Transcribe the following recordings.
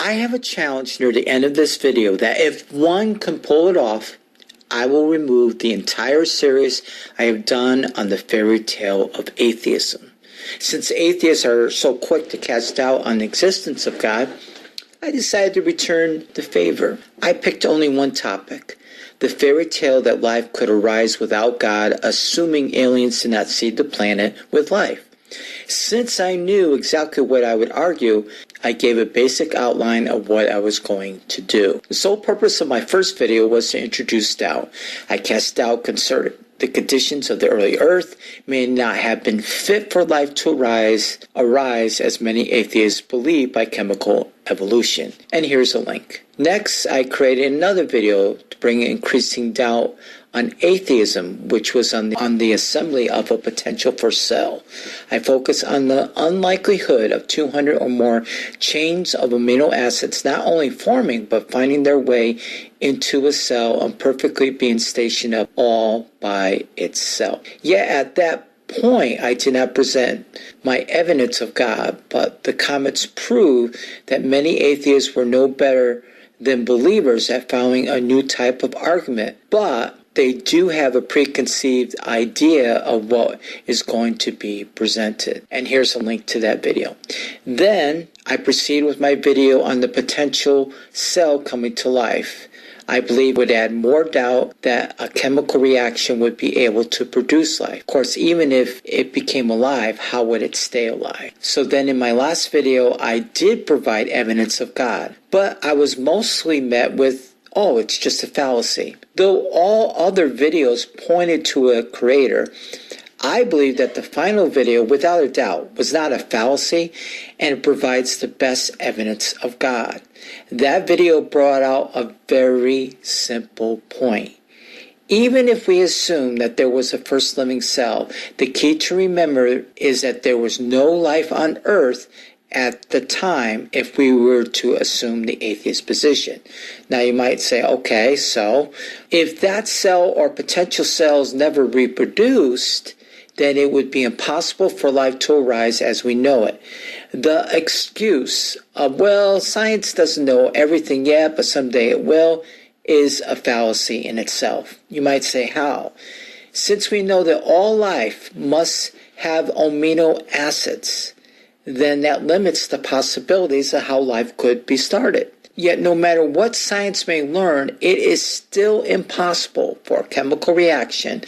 I have a challenge near the end of this video that if one can pull it off, I will remove the entire series I have done on the fairy tale of atheism. Since atheists are so quick to cast doubt on the existence of God, I decided to return the favor. I picked only one topic, the fairy tale that life could arise without God, assuming aliens did not seed the planet with life. Since I knew exactly what I would argue, I gave a basic outline of what I was going to do. The sole purpose of my first video was to introduce doubt. I cast doubt concerning the conditions of the early earth may not have been fit for life to arise as many atheists believe by chemical evolution. And here's a link. Next, I created another video to bring increasing doubt on atheism, which was on the assembly of a potential for cell. I focus on the unlikelihood of 200 or more chains of amino acids not only forming but finding their way into a cell and perfectly being stationed up all by itself. Yet at that point, I did not present my evidence of God, but the comments prove that many atheists were no better than believers at founding a new type of argument, but they do have a preconceived idea of what is going to be presented. And here's a link to that video. Then I proceed with my video on the potential cell coming to life. I believe would add more doubt that a chemical reaction would be able to produce life. Of course, even if it became alive, how would it stay alive? So then in my last video, I did provide evidence of God, but I was mostly met with, oh, it's just a fallacy. Though all other videos pointed to a creator, I believe that the final video, without a doubt, was not a fallacy, and it provides the best evidence of God. That video brought out a very simple point. Even if we assume that there was a first living cell, the key to remember is that there was no life on Earth at the time if we were to assume the atheist position. Now you might say, okay, so if that cell or potential cells never reproduced, then it would be impossible for life to arise as we know it. The excuse of, well, science doesn't know everything yet, but someday it will, is a fallacy in itself. You might say, how? Since we know that all life must have amino acids, then that limits the possibilities of how life could be started. Yet no matter what science may learn, it is still impossible for a chemical reaction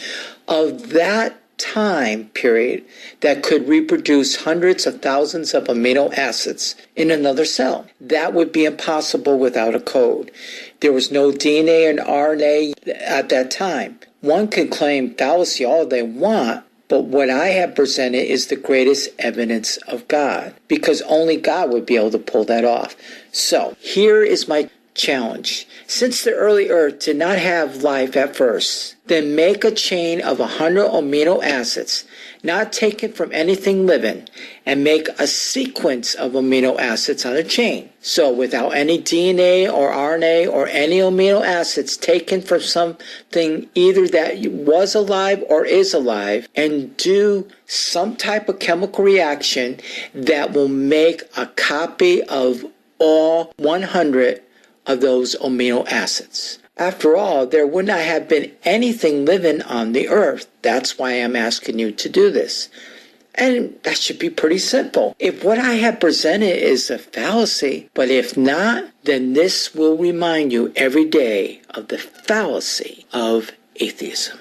of that time period that could reproduce hundreds of thousands of amino acids in another cell. That would be impossible without a code. There was no DNA and RNA at that time. One can claim fallacy all they want, but what I have presented is the greatest evidence of God, because only God would be able to pull that off. So here is my challenge. Since the early earth did not have life at first, then make a chain of 100 amino acids, not taken from anything living, and make a sequence of amino acids on a chain. So without any DNA or RNA or any amino acids taken from something either that was alive or is alive, and do some type of chemical reaction that will make a copy of all 100 of those amino acids. After all, there would not have been anything living on the earth. That's why I'm asking you to do this. And that should be pretty simple. If what I have presented is a fallacy, but if not, then this will remind you every day of the fallacy of atheism.